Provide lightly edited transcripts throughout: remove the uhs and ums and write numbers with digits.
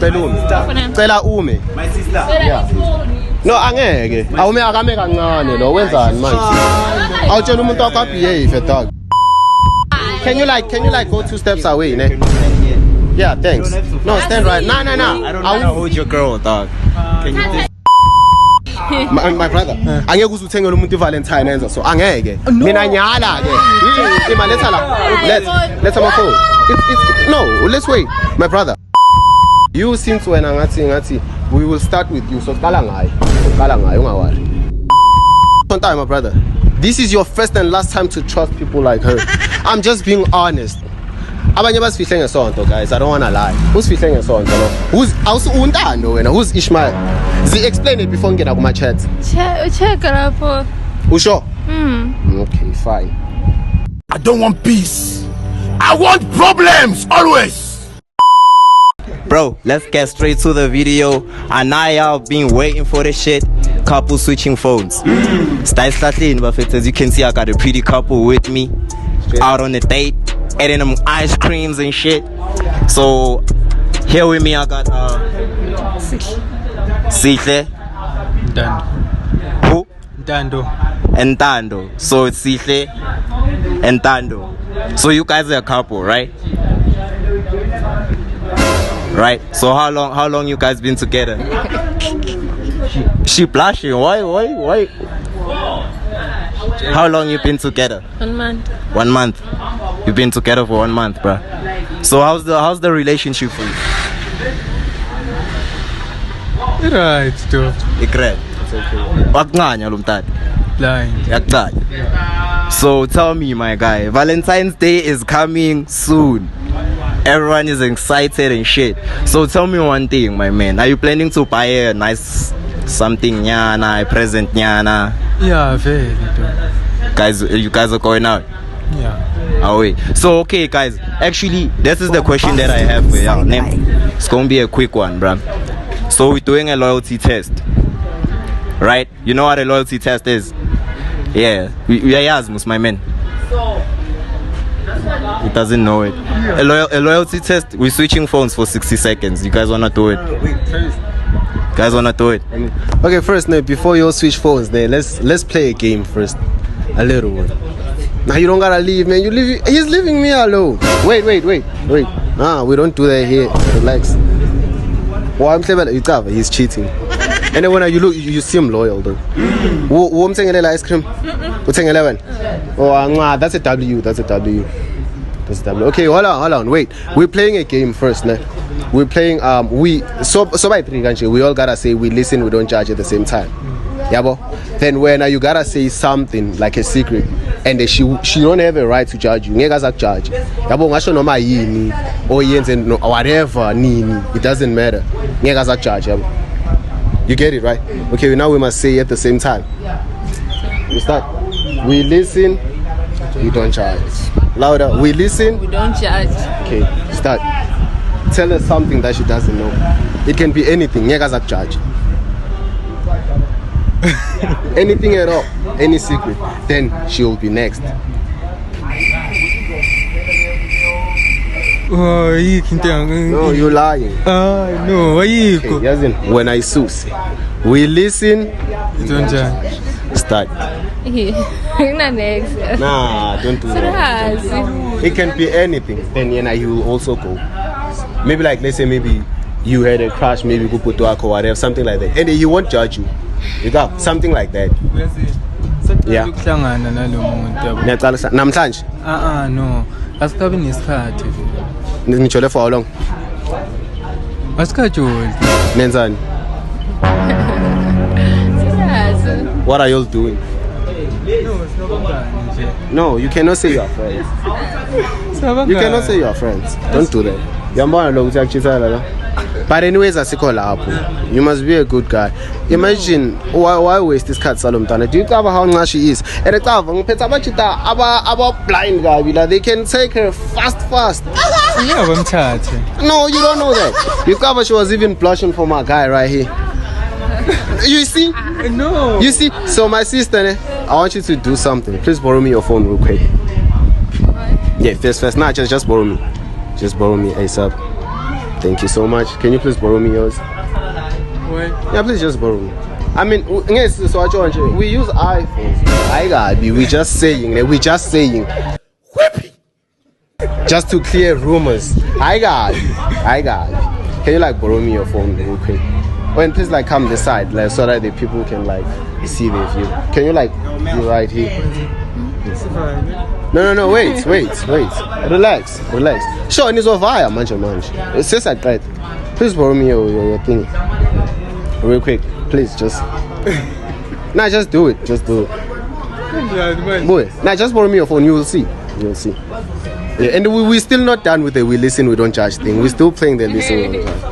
Cela ume. My sister. Yeah. No, angeke. Awume akame kancane lo wenzani manje? Awutshela umuntu wakho behave dog. Can you like go 2 steps away, ne? Yeah, thanks. No, stand right. No. I don't know how to hold your girl, dog. Can you just... My brother, angeke uzuthengele umuntu iValentine enza so angeke. Mina nyala ke. Let's have my phone. It's no, let's wait. My brother. You since when ngathi we will start with you. So qala ngayo ungawari. Time, my brother. This is your first and last time to trust people like her. I'm just being honest. Abanye basifihle ngesonto guys, I don't want to lie. Who's fihle ngesonto no? Who's untando wena? Who's Ishmael? Explain it before ngena kuma chat. Check lapho. Usho? Okay, fine. I don't want peace. I want problems always. Bro, let's get straight to the video. Anaya been waiting for this shit. Couple switching phones. Style slightly, but as you can see, I got a pretty couple with me out on a date, eating them ice creams and shit. So here with me, I got Sihle, who? And Tando. So it's Sihle and Tando. So you guys are a couple, right? Right. So how long you guys been together? She blushing. Why? How long you been together? 1 month. 1 month. You've been together for 1 month, bro. So how's the relationship for you? Right, though. Ikred. Waknganya lo mtata. Blind. Yakqala. So tell me, my guy, Valentine's Day is coming soon. Everyone is excited and shit. So tell me one thing, my man. Are you planning to buy a nice something nyana, a present nyana? Yeah, very. Guys, you guys are going out? Yeah. Oh wait. So okay, guys. Actually, this is the question that I have for y'all. It's gonna be a quick one, bro. So we're doing a loyalty test, right? You know what a loyalty test is? Yeah. We are Yasmus, my man. He doesn't know it. A loyalty test. We're switching phones for 60 seconds. You guys wanna do it? Guys wanna do it? Okay, first, before you all switch phones, let's play a game first. A little one. Now you don't gotta leave, man. He's leaving me alone. Wait. Nah, we don't do that here. Relax. Well, I'm clever. You cover. He's cheating. And then when you look, you seem loyal though. I'm saying ice cream. What's saying 11? Oh, nah, that's a W. Okay, hold on. Wait. We're playing a game first, ne? We're playing so by 3 country, we all gotta say we listen, we don't judge at the same time. Yabo. Then when you gotta say something like a secret, and she don't have a right to judge you. Ngeke judge. Yabo ngasho noma yini or yenze whatever nini, it doesn't matter. Ngeke judge yabo. You get it, right? Okay, now we must say at the same time. We start. We listen, we don't judge. Louder. We listen, We don't judge. okay, start. Tell her something that she doesn't know. It can be anything. Ngeke judge. Anything at all, any secret, then she will be next. Oh, No, you're lying. No, Okay, Yazin, when I sus, we listen, don't judge. start. Next. Nah, don't do that. It can be anything. Then you will also go. Maybe like, let's say maybe you had a crush, maybe Kuputuako or whatever, something like that. And then he won't judge you. You got something like that. Yeah. Namhlanje. No. Asikabi nesikhathi. Ngijole for how long? Asikajoli. Nenzani. What are you all doing? No, you cannot say you are friends. You cannot say you are friends. Don't do that. But anyways, you must be a good guy. Imagine why waste this cat Salomtana. Do you cover how nice she is? And it's about blind guy. They can take her fast. Yeah, I'm tired. No, you don't know that. You cover she was even blushing for my guy right here. You see? No. You see? So my sister, I want you to do something. Please borrow me your phone real quick. Yeah, first. Nah, just borrow me. Just borrow me ASAP. Thank you so much. Can you please borrow me yours? Why? Yeah, please just borrow me. I mean, yes, so we use iPhones. I got we just saying. Just to clear rumors. I got Can you like borrow me your phone real quick? When please like come this side, like so that the people can like see the view. Can you like be right here? No, wait. Relax. Sure, it's over here, manche. It's just like that. Please borrow me your thing. Real quick, please just. Nah, just do it. Boy, nah, just borrow me your phone. You will see. Yeah, and we're still not done with the we listen, we don't judge thing. We're still playing the listen, we don't judge.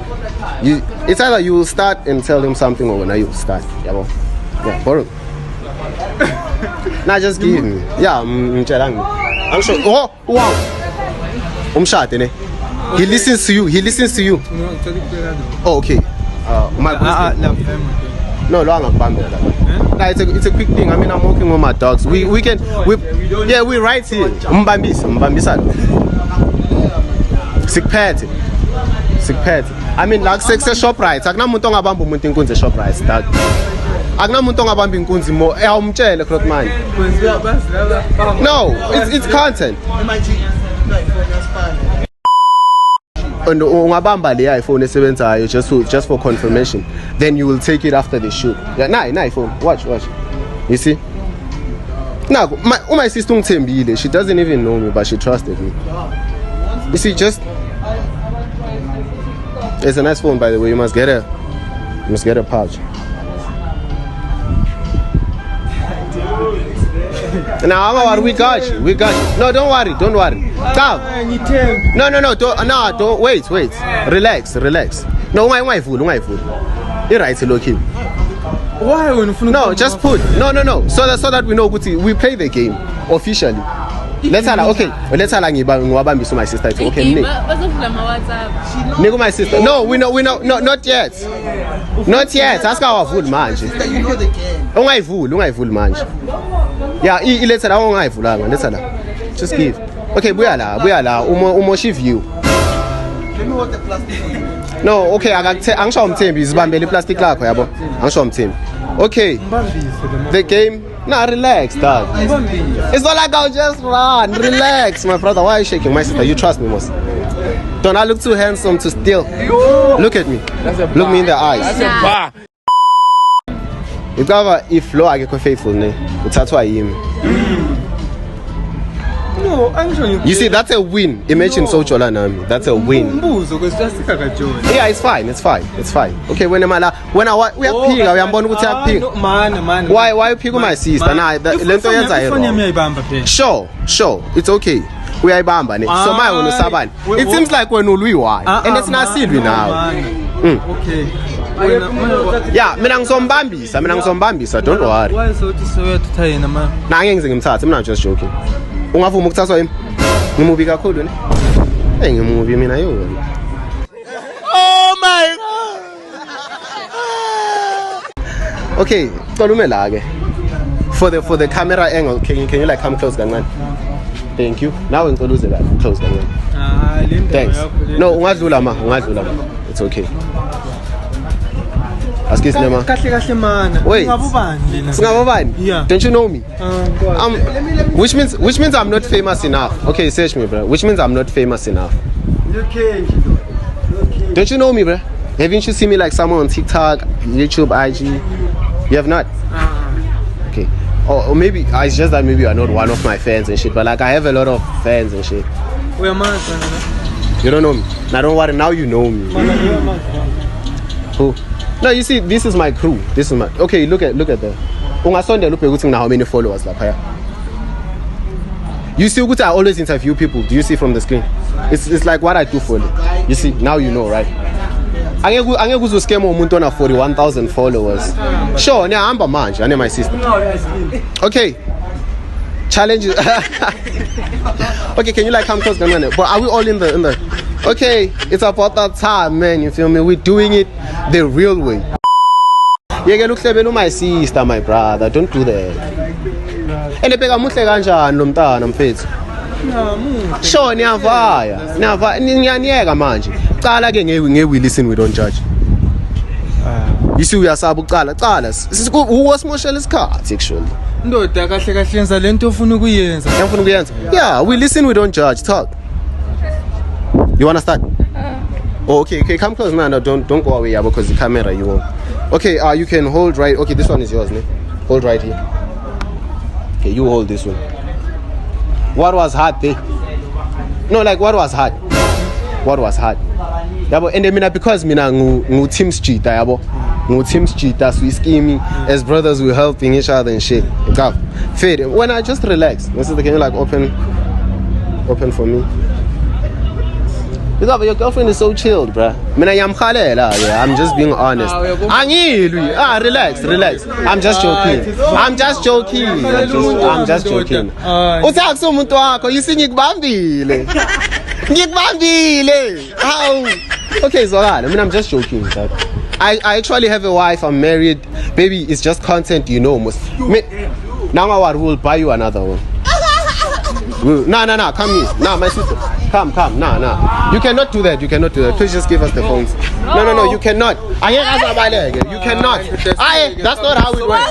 It's either you will start and tell him something or when you will start. Yeah, borrow. Nah, just give me. Yeah, I'm sure. Oh, wow. He listens to you. Oh, okay. No, it's a quick thing. I mean, I'm working with my dogs. We right here. Mbambisa. Sick pet. I mean, like sex shop rights. Akna muntu ngabamba umuntu inkunzi shop rights. Akna muntu ngabamba inkunzi mo. Umtshele Krotman. No, it's content. And ungabamba le iPhone esebenzayo just for confirmation. Then you will take it after the shoot. Yeah, nah, iPhone. Watch. You see? Now, my sister ungithembile. She doesn't even know me, but she trusted me. You see, just it's a nice phone, by the way. You must get a pouch. Now, we got you. No, don't worry. Come. No. Don't wait. Relax. No, why fool? You're right, look him. Why? No, just put. No. So that we know we play the game officially. Let's ngibambisa my sister. Okay, Nick. My sister. No, we know. No, not yet. Ask our food, man. You know the game. Ungayivuli manje. Yeah, let's just give. Okay, buya la. Umoshi view. Let me hold the plastic. No, okay, angisho umthembi izibambele iplastic lakho yabo. Angisho umthembi. Okay. The game. Nah, relax, dog. It's not like I'll just run. Relax, my brother. Why are you shaking, my sister? You trust me, most. Don't I look too handsome to steal? Look at me. Look me in the eyes. If lo akekho faithful ne, uthathwa yimi. No, I'm sure you see, that's a win. Imagine so chola nami. That's a win. Yeah, it's fine. Okay, when we are piga, we ambona ukuthi yapiga. Man. Why you pick my sister? Nah, lento yenza yero. Sure. It's okay. We are ibamba ne. So my one usabani. It seems like when ulwiwa. And it's not silly now. Okay. Yeah, mina ngizombambisa. Don't worry. Why so to yena man? Nah, angeke ngimthathe. I'm not just joking. Ungavuma ukuthathwa yimi? Ngimubi kakhulu ne? Ngimubi mina yo. Oh my god. Okay, colume la ke. For the camera angle, can you like come close kancane? Thank you. Now ngicoluze la close kancane. Thanks. No, ungadlula ma. It's okay. Ask his name. Kahle man. Wait. Singabobani? Yeah. Don't you know me? Which means I'm not famous enough. Okay, search me, bro. Which means I'm not famous enough. Okay. Don't you know me, bro? Haven't you seen me like someone on TikTok, YouTube, IG? You have not? Okay. Or maybe it's just that maybe you are not one of my fans and shit. But like I have a lot of fans and shit. We are man. You don't know me. Now don't worry. Now you know me. Who? No, you see, this is my crew. Okay. Look at the. Ungasonde lupe ukuthi how many followers lapha. You see, I always interview people. Do you see from the screen? It's like what I do for you. You see, now you know, right? Angeke uzoscam umuntu ona 41,000 followers. Sure, ngiyahamba manje, ane my sister. Okay. Challenge. Okay, can you like come close, man? But are we all in the? Okay, it's about that time, man. You feel me? We're doing it the real way. Yeke luhlebela my sister, my brother. Don't do that. Ene beka muhle kanjani lo mntana mfethu? Sure, niyavaya ngiyaniyeka manje cala ke nge-We Listen We Don't Judge. You see uyasaba ucala uwasimoshela isikhathi actually ndoda kahle kahle yenza lento ofuna ukuyenza. Ngiyafuna ukuyenza. Yeah, we listen, we don't judge. Talk. You wanna start? Oh, okay, come close. No, don't go away, yeah, because the camera you won't. Okay, you can hold right. Okay, this one is yours, ne? Hold right here. Okay, you hold this one. What was hard there? No, like what was hard? What was hard? Yabo, and then because mina ngu team Chita, yabo. Ngu team Chita, so we scheming as brothers, we're helping each other and shit. Fade. When I just relax, can you like open for me? Because your girlfriend is so chilled, bruh. I'm just being honest. Relax. I'm just joking. You see, how? Okay, so I'm just joking. I actually have a wife. I'm married. Baby, it's just content, you know. Now I will buy you another one. No, come here. No, my sister. Come. No. You cannot do that. Please just give us the phones. No, you cannot. You cannot. That's not how it works.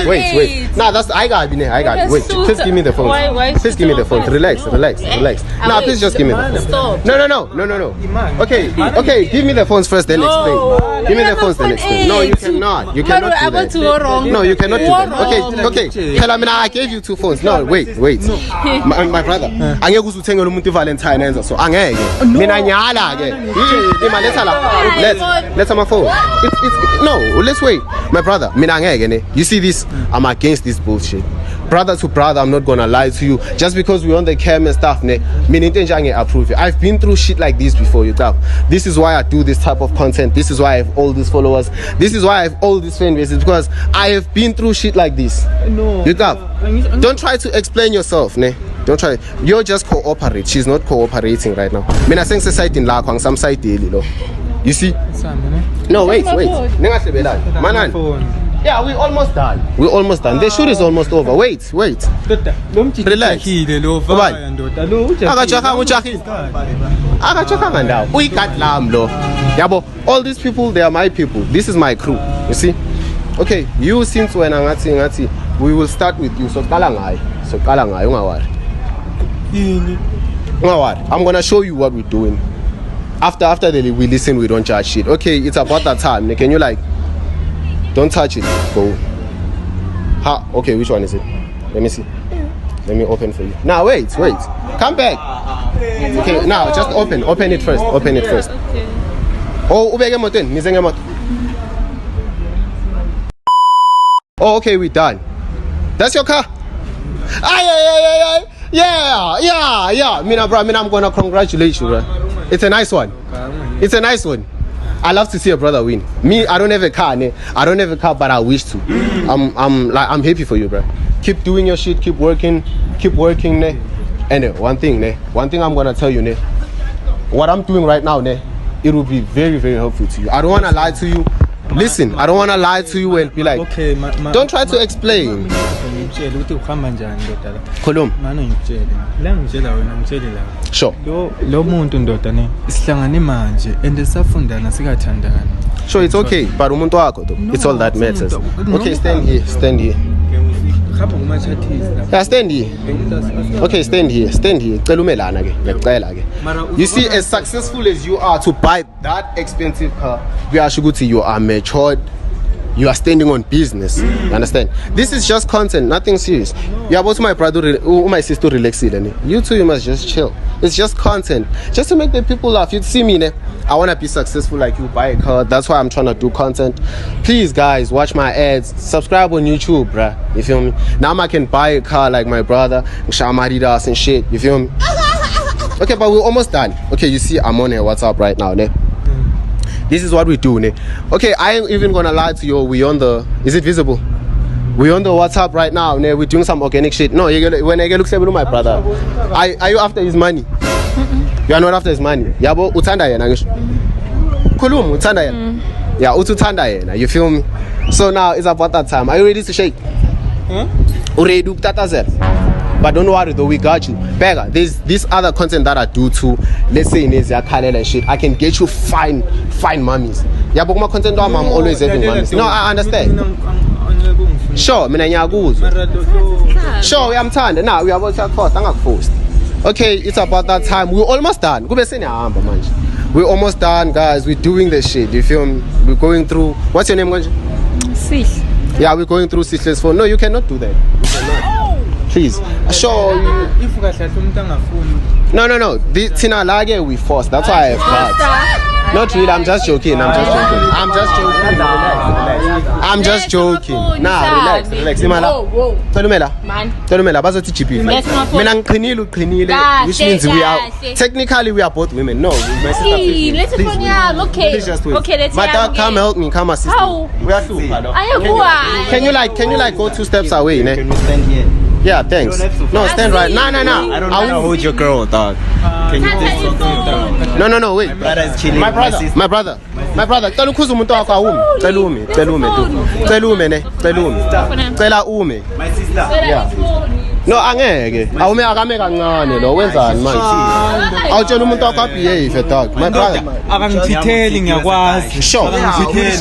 Wait. No, I got it. Wait, please give me the phone. Please give me the phone. Relax. No, please just give me the phone. No. Okay, give me the phones first, then explain. Give me the phones, then explain. No, you cannot. You cannot do that. No, you cannot do that. Okay. Tell me now, I gave you 2 phones. No, wait. My brother. Angeke uzuthengele umuntu iValentine enza so angeke. Mina nyala ke. Let's have my phone. No, let's wait. My brother, mina angeke ne. You see this? I'm against this bullshit. Brother to brother, I'm not gonna lie to you. Just because we're on the cam and stuff, ne. Mina into nje approve it. I've been through shit like this before, you tap. This is why I do this type of content. This is why I have all these followers. This is why I have all these fan bases, because I have been through shit like this. No. You tap. Don't try to explain yourself, ne. Don't try. You're just cooperate. She's not cooperating right now. Mina saying site in la kwang some site daily lo. You see? No, wait. Manan. Yeah, we're almost done. The shoot is almost over. Wait. Relax. All these people, they are my people. This is my crew. You see? Okay, you since when ngati, we will start with you. So kalangai, ungawari. I'm gonna show you what we're doing. After we listen, we don't judge shit. Okay, it's about that time. Can you like don't touch it? Go. Okay, which one is it? Let me see. Let me open for you. Now wait. Come back. Okay, now just open it first. Okay. Oh, oh, okay, we're done. That's your car. Yeah. Mina, I'm gonna congratulate you, bro. It's a nice one. I love to see a brother win. Me, I don't have a car, ne? But I wish to. I'm happy for you, bro. Keep doing your shit. Keep working, ne? And one thing I'm gonna tell you, ne? What I'm doing right now, ne? It will be very, very helpful to you. I don't wanna lie to you. Listen, I don't wanna lie to you and be like, okay, don't try to explain. Khuluma. Sure. Lo muntu ndoda ne isihlangane manje and safundana sikathandana. Sure, it's okay, but umuntu wakho though. It's all that matters. Okay, stand here. Yeah, stand here. Okay, stand here. You see, as successful as you are to buy that expensive car, you are matured. You are standing on business. You understand? This is just content, nothing serious. You are about my brother or my sister relax. You two, you must just chill. It's just content, just to make the people laugh. You see me, I want to be successful like you. Buy a car. That's why I'm trying to do content. Please, guys, watch my ads. Subscribe on YouTube, bruh. You feel me? Now I can buy a car like my brother, Shamaridas and shit. You feel me? Okay, but we're almost done. Okay, you see, I'm on here WhatsApp right now, ne? This is what we do, ne? Okay, I ain't even gonna lie to you. We on the. Is it visible? We on the WhatsApp right now, ne? We're doing some organic shit. No, when I get look at my brother, are you after his money? You are not after his money. Yabo utanda yena ngisho. Khuluma utanda yena. Yeah, utanda yena. You feel me? So now it's about that time. Are you ready to shake? Uready to tatazela? But don't worry though, we got you. Beggar, there's this other content that I do too. Let's say in Asia, Kalel and shit. I can get you fine mummies. Yeah, but my content I'm always having mummies. No, I understand. Sure, mina ngiyakuzwa. Sure, uyamthanda. Now we are about to first. Angakufust. Okay, it's about that time. We're almost done. Kube seniyahamba manje. We're almost done, guys. We're doing this shit. You feel me? We're going through. What's your name, Gonji? Sihle. Yeah, we're going through Sihle's phone. No, you cannot do that. You cannot. Please. Sure. If ukahlahla umuntu angafuni. No. Thina lage we forced. That's why I have cards. Not really. I'm just joking. I'm just joking. Nah, relax. Whoa. Tolumela. Man. Bazothi GP. That's my fault. Mina ngiqinile, which means we are technically we are both women. No, my sister. Let's phone ya. Okay. Please just wait. Okay, let's My dad, come help me. Come assist How? me. We are two. Ayakuwa. Can you like go 2 steps away, ne? Can we stand here? Yeah, thanks. No, stand right. Nah. I don't know how to hold your girl, dog. Can you please talk to me, dog? No, wait. Brother is chilling. My brother. Cela ukhuza umuntu wakho awumi. Cela ume. My sister. Yeah. No, angeke. Awume akame kancane lo wenzani manje? Awutshela umuntu wakho behave dog. My brother. Akangithitheli ngiyakwazi. Sure.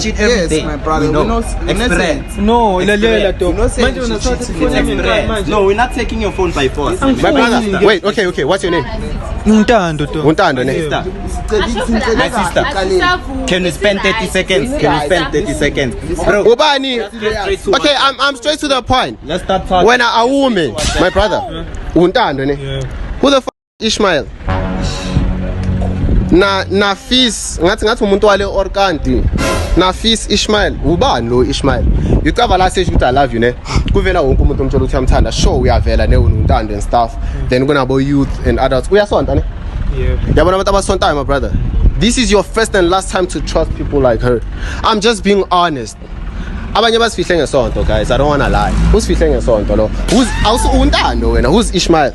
Shit every day. my brother. We know. Experience. Experience. No, ilalela to. Manje unasatha Experience. No, we're not taking your phone by force. My brother. Wait, okay. What's your name? Untando to. Untando ne? My sister. Can we spend 30 seconds? Bro. Ubani. Okay, I'm straight to the point. Let's start talking. When a woman, my brother, Untando ne? Who the Ishmael? Na fis ngathi umuntu wale orkanti na fis Ishmael ubani lo Ishmael ucava la say ukuthi I love you ne kuvela wonke umuntu omthola ukuthi uyamthanda sure uyavela ne unontando and stuff then kunabo youth and adults uyasonta ne yabona abantu abasontayo my brother. This is your first and last time to trust people like her. I'm just being honest. Abanye basifihle ngesonto guys, I don't want to lie. Usifihle ngesonto lo who's untando wena, who's Ishmael?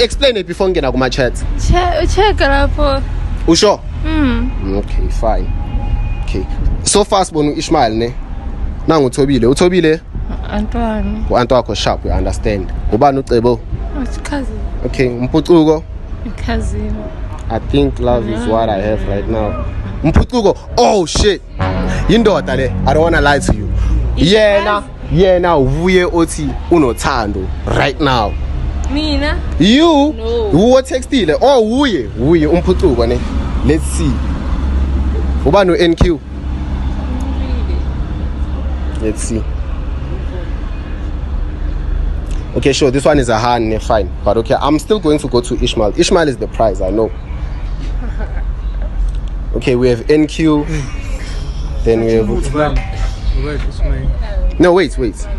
Explain it before ngena kuma chat. Check lapho. Usho? Okay, fine. Okay. So fast bonu Ishmael ne. Nangu uthobile. Antwana. Anto wakho sharp, you understand. Ubani ucebo? Cousin. Okay, Mputuko. Cousin. I think love is what I have right now. Mputuko. Oh shit. Yindoda le. I don't want to lie to you. Yena uvuye othi unothando right now. Mina? You? No. Who textile? Oh, uye umphutuko ne. Let's see. Ubani NQ? Let's see. Okay, sure. This one is a hand, fine. But okay, I'm still going to go to Ishmael. Ishmael is the prize, I know. Okay, we have NQ. Then we have. No, wait.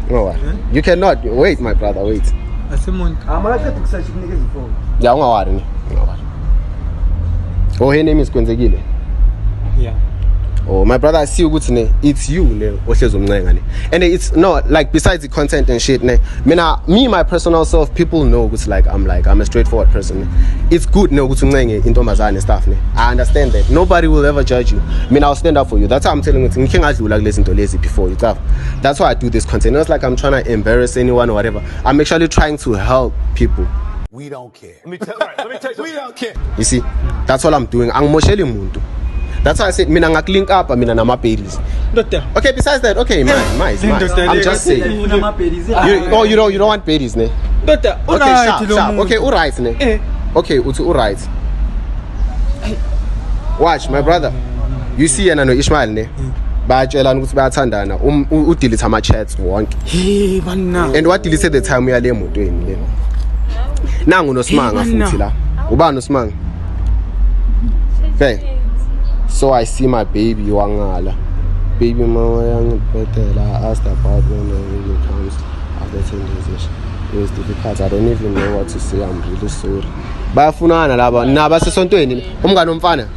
No, what? You cannot. Wait, my brother, wait. Yeah, ungawari. Oh, her name is Kwenzekile. Yeah. Oh, my brother, I see ukuthi ne, it's you ne ohlezi umncenga ne. And it's no like besides the content and shit ne. Me my personal self, people know ukuthi like I'm a straightforward person. Ne. It's good ne ukuthi uncenge intombazane and stuff ne. I understand that. Nobody will ever judge you. I'll stand up for you. That's why I'm telling you ngikhe ngadlula kulezi zinto lezi before you stuff. That's why I do this content. It's like I'm trying to embarrass anyone or whatever. I'm actually trying to help people. We don't care. Let me tell you, we don't care. You see, that's all I'm doing. Angimosheli muntu. That's why I said mina ngaklink up mina nama-babies. Okay, besides that, okay, nice. I'm just saying. You don't want babies ne? Okay, sharp. Okay, alright ne? Okay, uthi alright. Watch my brother. You see yena no Ishmael ne? Bayatshelana ukuthi bayathandana. Udelete ama-chats wonke. And what delete the time uyale emotweni le. Nangu noSimanga futhi la. Ubani noSimanga? Hey. So I see my baby wangala. Baby mama yangibhedela. I asked about when the video comes after 10 days. It was difficult. I don't even know what to say. I'm really sorry. Bayafunana laba naba sesontweni umngane omfana.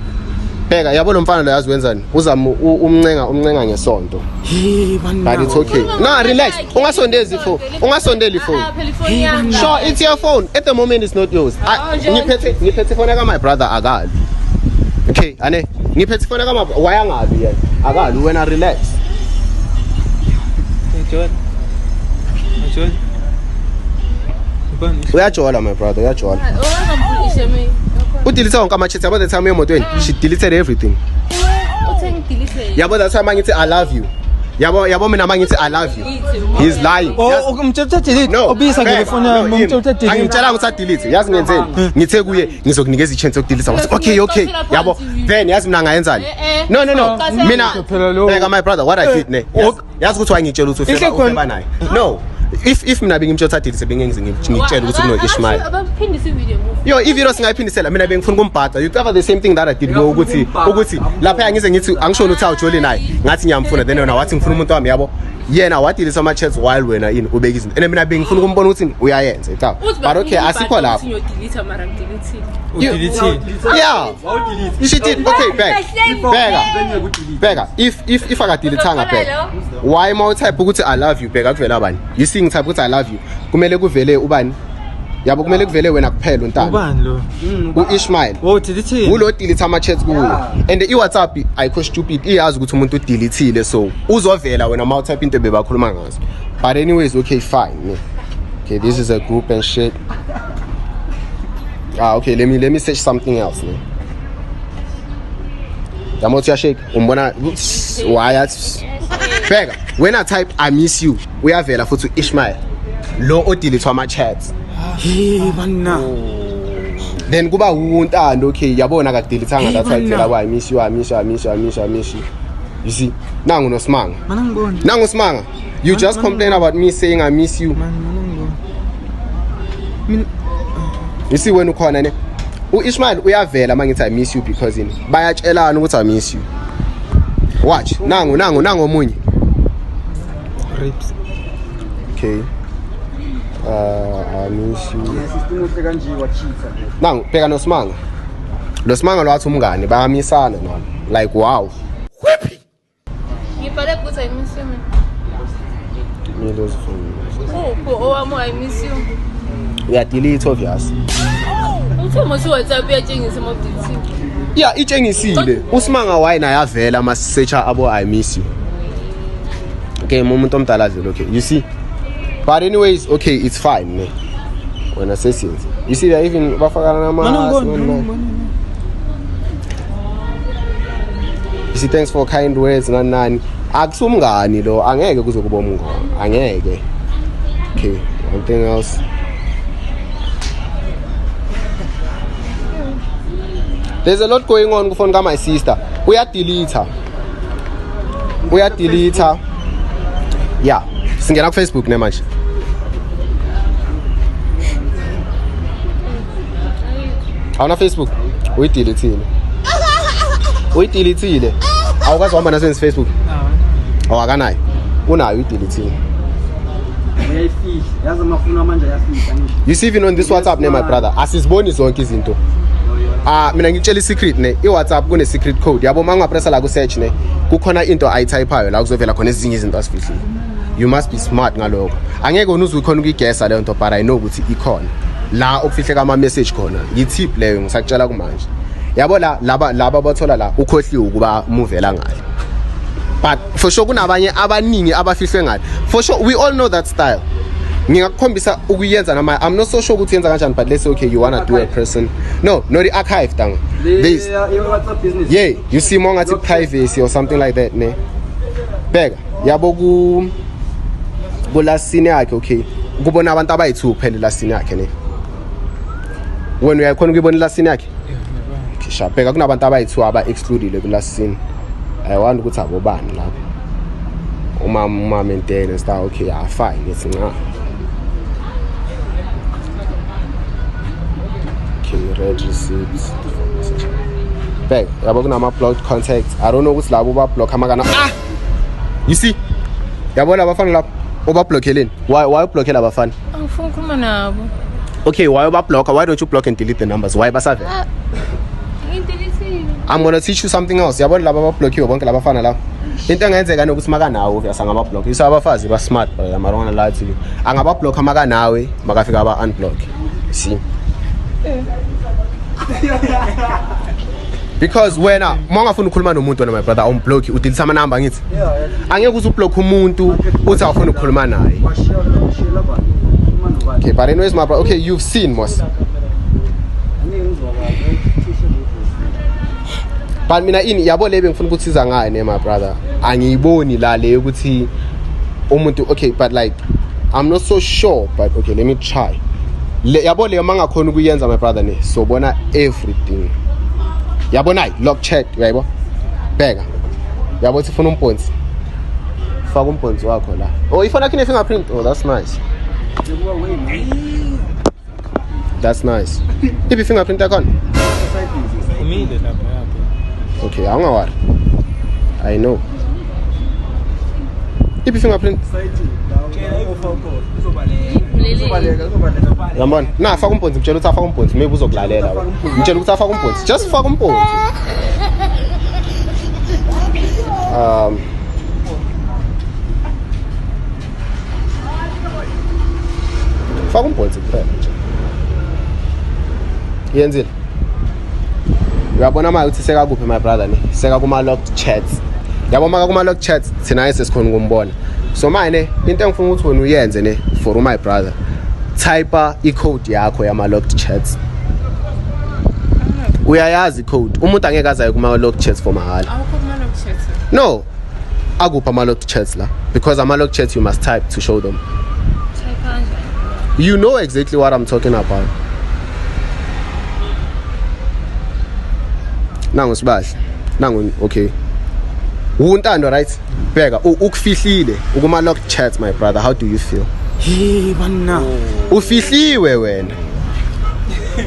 Pheka yabona umfana lo yazi wenzani? Uzama umncenga ngesonto. But it's okay. No, relax. Ungasondeli phone. Sure, it's your phone. At the moment it's not yours. Ngiphethe phone ka my brother akali. Okay, ane ngiphethe phone ka wayangabi yena. Akali wena relax. John. uyajola my brother uyajola Ungangiphulishe mina. udelete wonke ama-chats yabo that time emotweni she deleted everything Uthenge delete. yabo that's why mangithi I love you yabo mina mangithi I love you he's lying umtshela delete No, obisa ngelefoni yami umtshela delete angimtshela ukuthi adelete yazi ngenzeni ngithe kuye ngizokunikeza i-chance yokudelete wathi okay yabo then yazi mina ngayenzani no mina bheka my brother what I did ne yazi ukuthi wayengitshela ukuthi ufeba naye no if mina bengimtshela ukuthi adelete bengengize ngitshela ukuthi kuno-Ishmael Abaphindisa ivideo movie. yo ivideo singayiphindisela mina bengifuna ukumbhada you cover the same thing that I did go ukuthi lapha ngize ngithi angishona ukuthi awujoli naye ngathi ngiyamfuna then yona wathi ngifuna umuntu wami yabo yena wadelete ama-chats while wena yini ubeka izinto and mina bengifuna ukumbona ukuthi uyayenza ita but okay asikho lapho yeah she did okay bheka if akadelethanga bheka why mawutype ukuthi I love you bheka kuvela bani you see ngitype ukuthi I love you kumele kuvele ubani yabo kumele kuvele wena kuphela untana ubani lo u-Ishmael delete ulo delete ama-chats kuyo and i-WhatsApp ayikho stupid iyazi ukuthi umuntu udelethile so uzovela wena mawutype into bebakhuluma ngazo but anyways okay fine okay this is a group and shit okay let me search something else ne yamothi yashake umbona why bheka when I type I miss you uyavela futhi u-Ishmael lo odelete ama-chats then kuba untando okay yabona akadelethanga that type phela kwa I miss you you see nangu noSimanga nangu Simanga you just complain about me saying I miss you you see when ukhona ne u-Ishmael uyavela mangithi I miss you because in bayatshelana ukuthi I miss you watch nangu omunye okay I miss you nangu bheka noSimanga lo Simanga lwathi umngane bayamisana nabo like wow Ngibhale ukuthi I miss you. I miss you. uyadelete obvious Uthomo WhatsApp uyatshengisa ama-delete. yeah itshengisile uSimanga why naye avela ama-searcher abo I miss you okay umuntu omdala zelo okay you see but anyways okay it's fine ne when I say since you see they even bafakana nama you see thanks for kind words nani akusumngani lo angeke kuze kuba umngane angeke okay one thing else there's a lot going on kufoni ka my sister uyadelete yeah singena ku Facebook ne manje awuna Facebook uyidelethile awukazi uhamba nasenzi Facebook awakanayo unayo uyidelethile you see even on this WhatsApp ne my brother asiziboni zonke izinto mina ngitshela i-secret ne i-WhatsApp kune secret code yabo mangapressa la ku search ne kukhona into ayitypeayo la kuzovela khona ezinye izinto asifihlile you must be smart ngaloko angeke unuze ukhona ukuyigesa leyo nto but I know ukuthi ikhona la okufihleka ama message khona yitip leyo ngisakutshela kumanje yabo laba bathola la ukhohliwe ukuba movela ngale but for sure kunabanye abaningi abafihlwe ngale for sure we all know that style ngingakukhombisa ukuyenza nama I'm not so sure ukuthi yenza kanjani but let's say okay you wanna do a person no the archive tanga this yeah you see more ngathi privacy or something like that ne bheka yabo ku last scene yakhe okay kubona abantu abayi2 kuphela last scene yakhe ne when uyakhona ukubona last scene yakhe okay shabheka kunabantu abayi2 aba excluded ku last scene I want ukuthi abobani lapho uma maintain and stuff okay yeah fine it's nga red receipts back yabo kunama blocked contacts I don't know ukuthi labo ba block amagana you see yabo labafana lapho oba blockeleni why blockela abafana Angifuni ukukhuluma nabo. okay why oba block why don't you block and delete the numbers why basavela Ngidelethile. I'm going to teach you something else yabo laba ba blockiwe bonke labafana lapho into engenzeka nokuthi maka nawe uyasa ngaba block isa abafazi ba smart but amarona lathi angaba block maka nawe makafika aba unblock see because wena mangafuna ukukhuluma nomuntu wena my brother unblock udelete ama number ngithi angeke uzublock umuntu uthi awufuna ukukhuluma naye Okay, but anyways, my brother. Okay, you've seen Mos. But mina ini yabo lebe ngifuna ukuthi siza ngayo ne my brother. Angiyiboni la le ukuthi umuntu okay, but like I'm not so sure, but okay, let me try. Yabo le mangakhona ukuyenza my brother ne. So bona everything. Yabona lock chat, uyayibona? Bheka. Yabo sifuna umponsi. Faka umponsi wakho la. Oh, ifona kine fingerprint. Oh, that's nice. That's nice. Ipi fingerprint yakho? Umile lapha yapha. Okay, awungawari. I know. Ipi fingerprint? Yambona? Na faka umponsi, ngitshela ukuthi afaka umponsi, maybe uzokulalela wena. Ngitshela ukuthi afaka umponsi. Just faka umponsi. Faka umponsi kuphela nje. Yenzile. Uyabona manje ukuthi seka kuphi my brother ne? Seka kuma locked chats. Yabo maka kuma locked chats thina sesikhona ukumbona. So manje into engifuna ukuthi wena uyenze ne for my brother. Type i-code yakho yama locked chats. Uyayazi i-code. Umuntu angeke azayo kuma locked chats for mahala. Awukho kuma locked chats. No. Akupha ama locked chats la because ama locked chats you must type to show them. Type kanjani? You know exactly what I'm talking about. Nangu sibahle. Nangu okay. Untando right? Bheka ukufihlile ukuma locked chats my brother. How do you feel? Hey bana. Ufihliwe wena.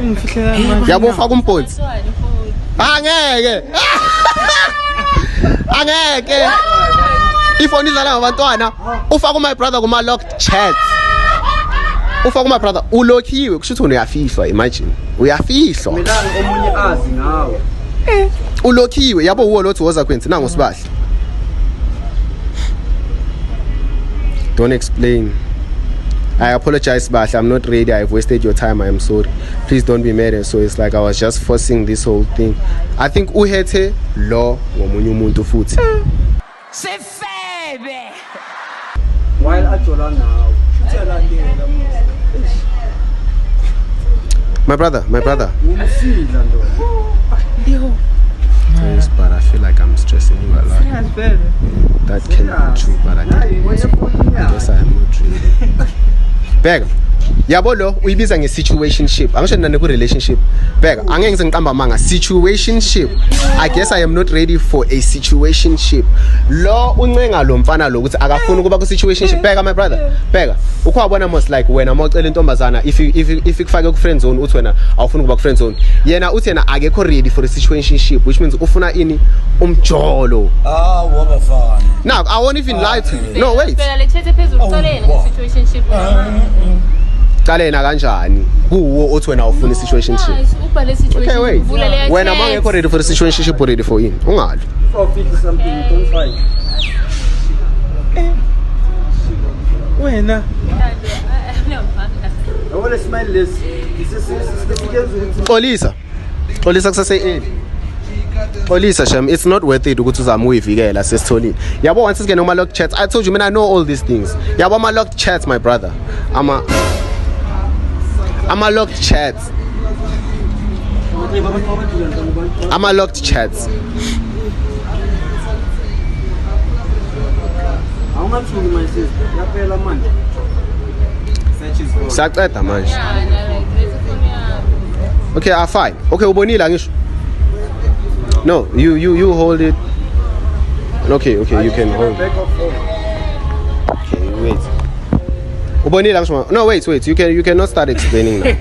Ngifihlela manje. Yabo ufaka umponsi. Angeke. Angeke. Ifoni idlala ngabantwana ufaka my brother kuma locked chats. Ufaka my brother ulokhiwe kusho ukuthi uyafihlwa imagine. Uyafihlwa. Mina omunye azi ngawe. Ulokhiwe yabo uwo lothi woza kwenza nangu sibahle. Don't explain. I apologize, Bash. I'm not ready. I've wasted your time. I am sorry. Please don't be mad. So it's like I was just forcing this whole thing. I think uhete law ngomunye umuntu futhi. Sefebe. While atola now. My brother. Umsila ndo. Yes, but I feel like I'm stressing you a lot. That can be true, but I guess I am not really. Bheka. Yabo lo uyibiza nge-situationship. Angisho nani ku-relationship. Bheka, angeke ngize ngiqamba manga situationship. I guess I am not ready for a situationship. Lo uncenga lo mfana lo ukuthi akafuni ukuba ku-situationship. Bheka my brother. Bheka. Ukhwabona most like wena mawucela intombazana if ikufake ku-friend zone uthi wena awufuni ukuba ku-friend zone. Yena uthi yena akekho ready for a situationship, which means ufuna ini umjolo. Ah, wabafana. Now, I won't even lie to you. No, wait. Phela lethethe phezulu usolene nge-situationship. Qalena kanjani kuwo othi wena ufuna i-situationship. Ubhale situation. Okay, wait. Uvula leya Wena chat. mangekho ready for the situationship ready for yini? Ungali. For 50 something, don't fight. Wena. I want to smile this. This is Xolisa kusase Xolisa Shem, it's not worth it ukuthi uzama uyivikela sesitholile. Yabo once again oma locked chats. I told you, man, I know all these things. Yabo ama locked chats, my brother. I'm a locked chats. I'm a locked chats. How much will my sister? Yapela man. Saqeda manje. Okay, I'm fine. Okay, ubonile ngisho. No, you hold it. Okay, you can hold. Okay, wait. Ubonile ngisho. No, wait. You cannot start explaining now.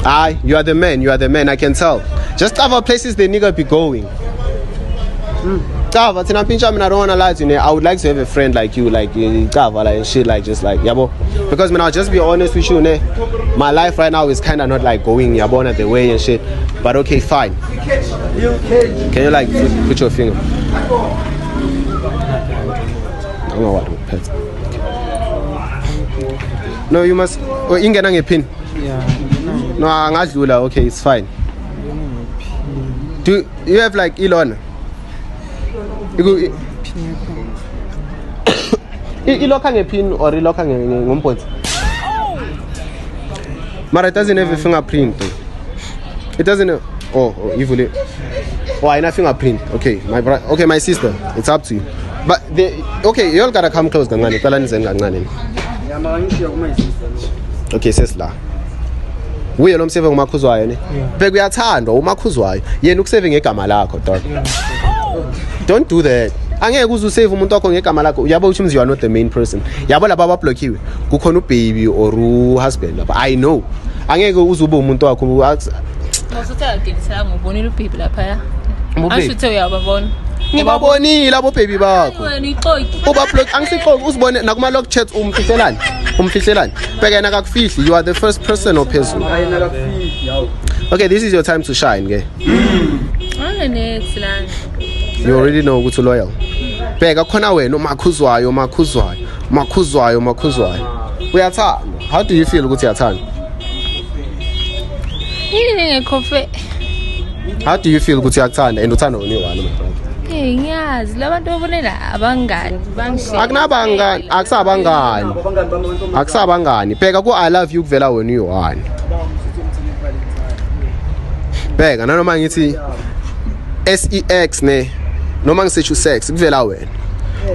Aye, you are the man, I can tell. Just other places the nigga be going. Kava, tina pincha mina don't wanna lie to you. I would like to have a friend like you, like Kava, like shit, like just like yabo. Because man, I'll just be honest with you, ne. My life right now is kinda not like going yabo the way and shit. But okay, fine. Can you like put your finger? I don't know what to pet. No, you must. Oh, ingena ngepin. Yeah. No, angadlula. Okay, it's fine. Do you have like Elon? ilokha ngepin or ilokha ngombhotsi mara it doesn't have a fingerprint though. It doesn't have, oh ivule ayina fingerprint. Okay my sister, it's up to you, but okay, you all gotta come close kancane, cala nizeni kancane. Yama ngishiya kuma sister. Okay sesila uye lo mseve ngumakhuzwayo ne bheka uyathandwa umakhuzwayo yena ukuseve ngegama lakho dog. Don't do that. Angeke uze usave umuntu wakho ngegama lakho. Yabo uthi you are not the main person. Yabo laba abablockiwe kukhona ubaby or uhusband lapha. I know. Angeke uze ube umuntu wakho. Mawusutha agilisa ngubonile ubaby lapha ya. Ashuthe uyababona. Ngibabonile abo baby bakho. Wena ixoki. Uba block angisixoki usibone nakuma lock chats umfihlelani. Bheka yena akakufihli. You are the first person ophezulu. Ayina kakufiki yawo. Okay, this is your time to shine, ke. Next land. You already know ukuthi loyal. Bheka khona wena umakhuzwayo. Uyathanda. How do you feel ukuthi uyathanda? Yini ngekhofe. How do you feel ukuthi uyakuthanda and uthanda wena my brother? Ngiyazi labantu babonela abangani bangishiya. Akunabangani, akusabangani. Akusabangani. Bheka ku I love you kuvela wena uyi-one. Bheka nanoma ngithi sex ne noma ngisetshu sex kuvela wena.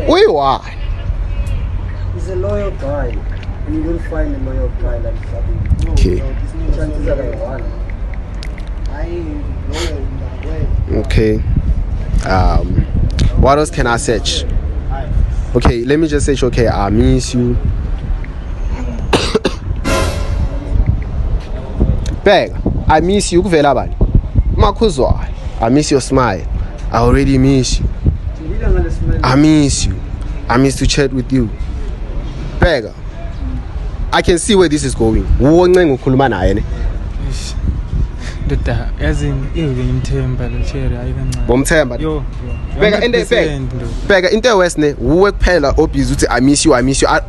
Uyi-one. He's a loyal guy. And you don't find a loyal guy like that. Okay. Chances are like one. Okay. What else can I search? Okay, let me just search. Okay, I miss you. Beg, I miss you. Kuvela bani? Makhuzwayo. I miss your smile. I already miss you. I miss you. I miss to chat with you. Beg, I can see where this is going. Woncenga ukhuluma naye ne. Ndoda yazi ngimthemba lo Cherry ayikancane. Bomthemba. Yo. Bheka into ewest ne uwe kuphela obhizi uthi I miss you.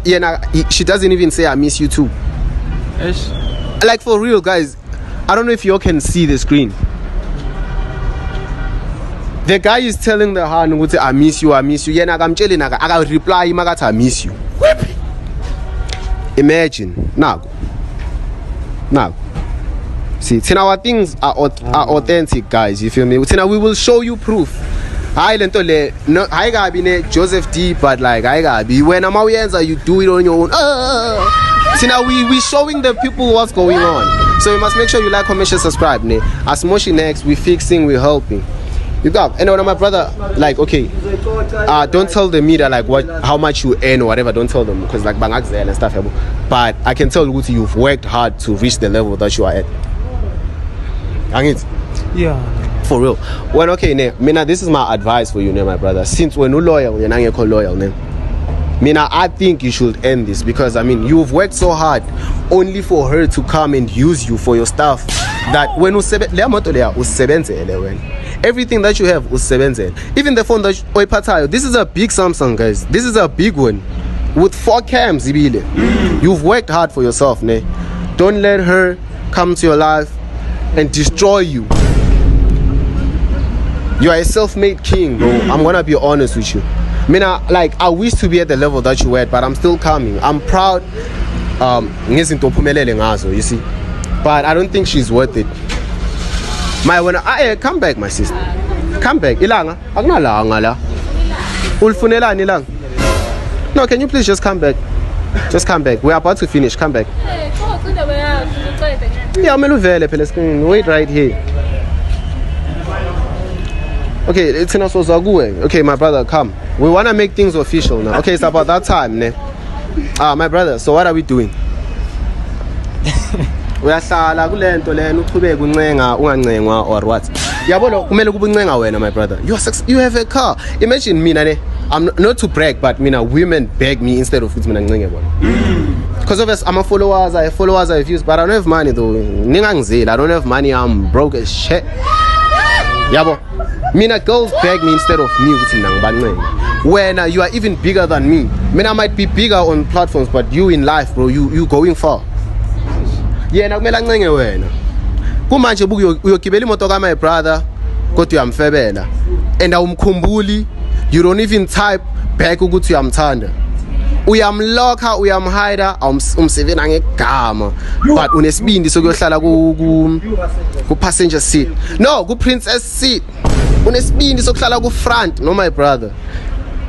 Yena she doesn't even say I miss you too. Eish. Like for real guys, I don't know if you all can see the screen. The guy is telling the hand ukuthi I miss you. Yena akamtsheli naka aka reply makathi I miss you. Imagine naku. See, our things are authentic, guys. You feel me? We will show you proof. Hayi lento le no hayi kabi ne Joseph D, but like hayi kabi when amayenza you do it on your own. See now we showing the people what's going on. So you must make sure you like, comment, share, subscribe. Ne, as Moshi next, we fixing, we helping. You got and my brother like okay. Don't tell the media like how much you earn or whatever. Don't tell them because like bangakzel and stuff. But I can tell Guti you've worked hard to reach the level that you are at. Yeah. For real. When okay, Mina, this is my advice for you, my brother. Since we're no loyal, you're not loyal, Mina, I think you should end this because I mean you've worked so hard only for her to come and use you for your stuff. That when everything that you have even the phone that this is a big Samsung, guys. This is a big one with 4 cams. You've worked hard for yourself, Don't let her come to your life and destroy you. You are a self-made king, bro. I'm gonna be honest with you. I wish to be at the level that you were at, but I'm still coming. I'm proud. You see, but I don't think she's worth it. Come back, my sister. Come back. Ilanga, akunalanga la. Ulfunelani ilang. No, can you please just come back? Just come back. We're about to finish. Come back. Yeah, wait right here. Okay, it's in Zague. Okay, my brother, come. We want to make things official now. Okay, it's about that time, ne? My brother, so what are we doing? Uyahlala kulento lena uqhubeka uncenga ungancengwa or what? Yabona kumele kube uncenga wena, my brother. You have a car. Imagine mina I'm not to brag, but women beg me instead of ukuthi mina ngincenge bona. Because obviously I'm a followers, I have followers, I have views, but I don't have money though. Ningangizela, I don't have money, I'm broke as shit. Yabo. Mina girls beg me instead of me ukuthi mina ngibancenge. When you are even bigger than me. I might be bigger on platforms, but you in life, bro, you going far. Yena kumele ancenge wena. Kumanje buku uyogibela imoto ka my brother, kodwa uyamfebela. And awumkhumbuli You don't even type back ukuthi uyamthanda. Uyamlokha, uyamhida, umsevena ngegama. But unesibindi sokuyohlala ku passenger seat. No, ku princess seat. Unesibindi sokuhlala ku front. No, my brother.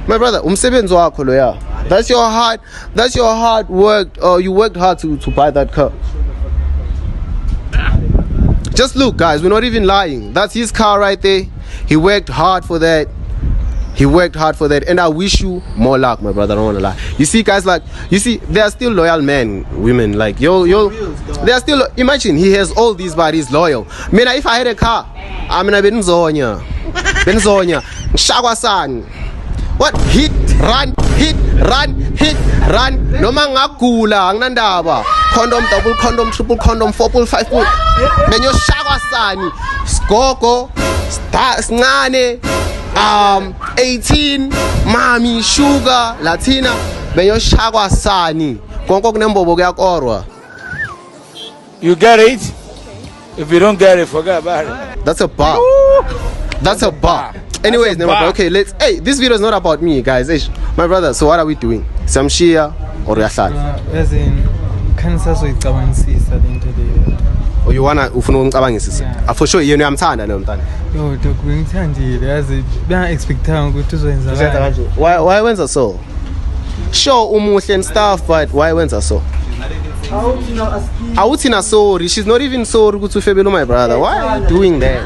My brother, umsebenzi wakho loya. That's your hard work. You worked hard to buy that car. Just look, guys, we're not even lying. That's his car right there. He worked hard for that. And I wish you more luck, my brother. I don't want to lie. You see, guys, like, there are still loyal men, women. Like, they are still. Imagine he has all these, but he's loyal. Mina, if I had a car, I'm gonna Benzonia, Shagwasan. What? Hit, run. Noma ngagula anginandaba. Condom, double condom, triple condom, 4 pull, 5 pull. Benyo Shagwasani, Skoko, Snane. 18, Mami, Sugar, Latina, Benyo Shagwa Sani. You get it? If you don't get it, forget about it. That's a bar. Anyways, okay, hey, this video is not about me, guys. Hey, my brother, so what are we doing? Some Shia or Yasad? As in, cancer so it's going to see something today. Or you wanna ufuna ngicabangisa? For sure yena uyamthanda lo mntana. Yo, ngithandile yazi bengaexpectanga ukuthi uzoyenza kanje. Why wenza so? Sure umuhle and stuff, but why wenza so? Awuthina sorry, she's not even sorry ukuthi ufebela my brother. Why are you doing that?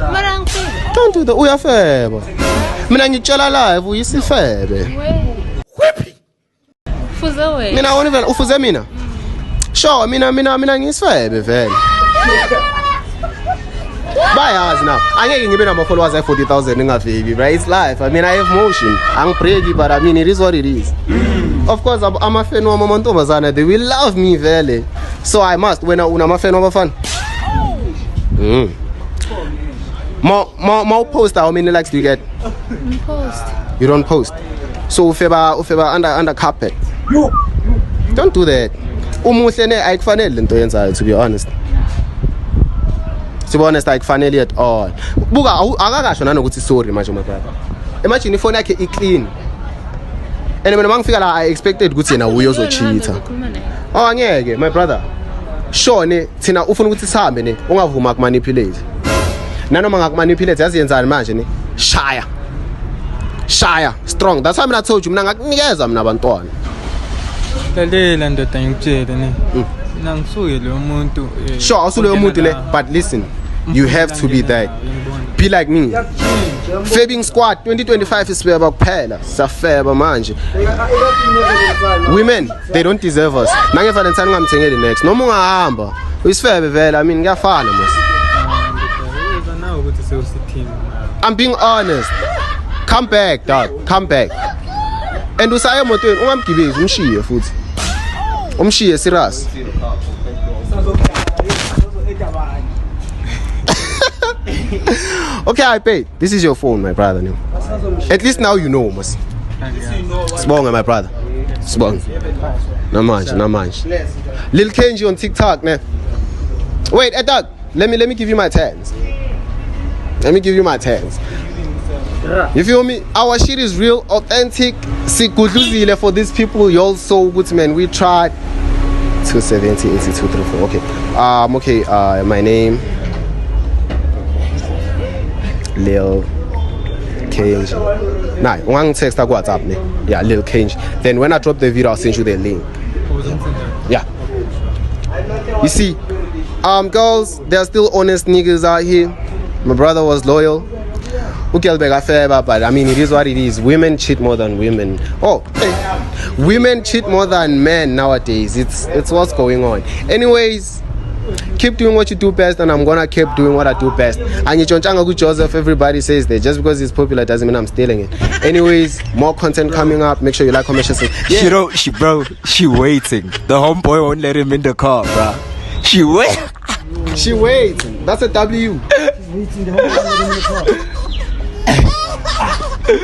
Don't do that. Uyafeba. Mina ngitshela live uyisifebe. Fuze wena. Mina wona vela ufuze mina. Sure, mina ngisifebe vele. Bayazi now. Angeke ngibe nama followers ay 40,000 ngaveli, right? It's life. I mean, I have motion. Angibreaki, but I mean, it is what it is. Of course, I'm a fan of amantombazana. They will love me vele. So I must. When I'm a fan of a fan. More post. How many likes do you get? Post. You don't post. So ufeba under carpet. Don't do that. Umuhle ne ayikufanele lento yenzayo, to be honest. To be honest, ayikufanele at all. Buka akakasho nanokuthi sorry manje my brother. Imagine ifone yakhe i-clean. And mina mangifika la I expected ukuthi yena uyozocheata. Oh angeke my brother. Sure ne thina ufuna ukuthi sihambe ne ungavuma ukumanipulate. Nanoma ngakumanipulate yazi yenzani manje ne? Shaya strong. That's why I told you mina ngakunikeza mina abantwana. Lalela ndoda ngikutshela ne. Mina ngisuke lo muntu. Sure, awusuke lo muntu le, but listen. You have to be that. Be like me. Fabing squad 2025 is feba kuphela. Safeba manje. Women, they don't deserve us. Nange Valentine ngamthengele next. Noma ungahamba, uyisifebe vele. I mean, ngiyafana mos. I'm being honest. Come back, dog. Come back. And usaya emotweni ungamgibezi umshiye futhi. Umshiye serious. Okay, I paid. This is your phone, my brother. At least now you know, mos. Sibonga, my brother. Sibonga. Namanje. Lil Kenji on TikTok, ne. Wait, Doug. Let me give you my tags. You feel me? Our shit is real, authentic. Sikudluzile for these people. You all so good, man. We tried. 270 8234. Okay. Okay. My name. Lil Kenji. Nah, one text I got WhatsApp. Yeah, Lil Kenji. Then when I drop the video, I'll send you the link. Yeah. You see, girls, there are still honest niggas out here. My brother was loyal. But I mean, it is what it is. Women cheat more than women. Oh, hey. Women cheat more than men nowadays. It's what's going on. Anyways, keep doing what you do best, and I'm gonna keep doing what I do best. And Joseph, everybody says that just because it's popular doesn't mean I'm stealing it. Anyways, more content coming up. Make sure you like, comment, share. Yeah. She waiting. The homeboy won't let him in the car, bro. She waits. That's a W.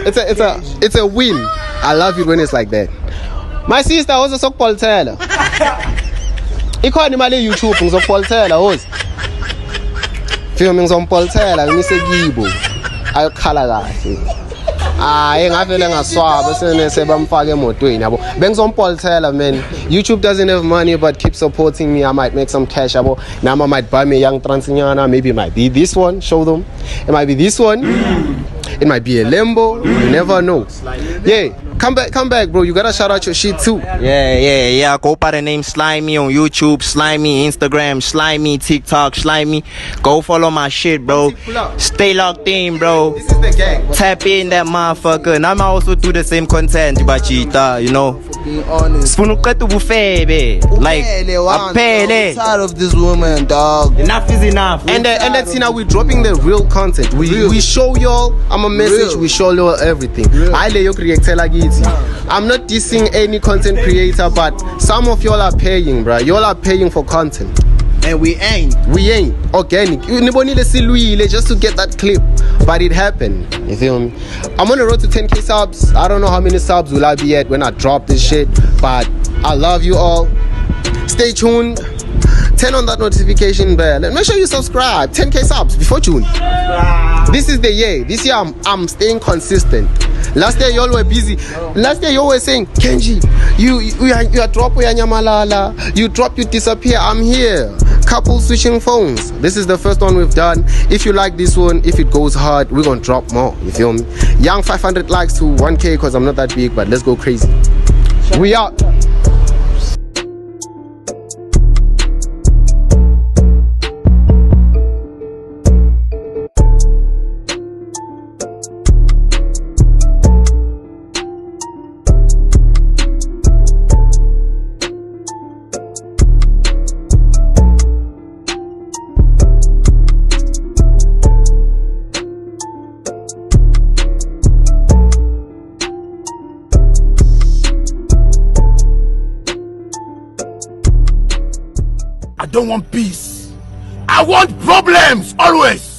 It's a win. I love it when it's like that. My sister also so poltela. Ikhona imali YouTube ngizopoltela hozi. Film ngizopoltela ngisekibo. Ayokhala kahle. ngavele ngaswaba sebamfaka emotweni yabo bengizompolitela man. YouTube doesn't have money but keep supporting me. I might make some cash yabo. Now I might buy me a young Transinyana. Maybe it might be this one, show them. It might be this one. It might be a Lambo. You never know. Yeah, come back, bro. You gotta shout out your shit too. Yeah. Go by the name Slimy on YouTube, Slimy Instagram, Slimy TikTok, Slimy. Go follow my shit, bro. Stay locked in, bro. This is the gang. Tap in that motherfucker. And I might also do the same content, Bachita, you know. Being honest. Like, I'm tired of this woman, dog. enough is enough. And that's now we're dropping the real content. We show y'all. I'm a message. Real. We show y'all everything. I'm not dissing any content creator, but some of y'all are paying, bro. Y'all are paying for content. And we ain't. We ain't organic. Just to get that clip, but it happened. You feel me? I'm on the road to 10k subs. I don't know how many subs will I be at when I drop this shit, but I love you all. Stay tuned. Turn on that notification bell and make sure you subscribe. 10k subs before June. This is the year. This year I'm staying consistent. Last year y'all were busy. Last year y'all were saying, Kenji, you are drop Nyamalala. You drop, you disappear. I'm here. Couple switching phones. This is the first one we've done. If you like this one, if it goes hard, we're gonna drop more. You feel me? Young 500 likes to 1k because I'm not that big, but let's go crazy. We out. I don't want peace. I want problems always.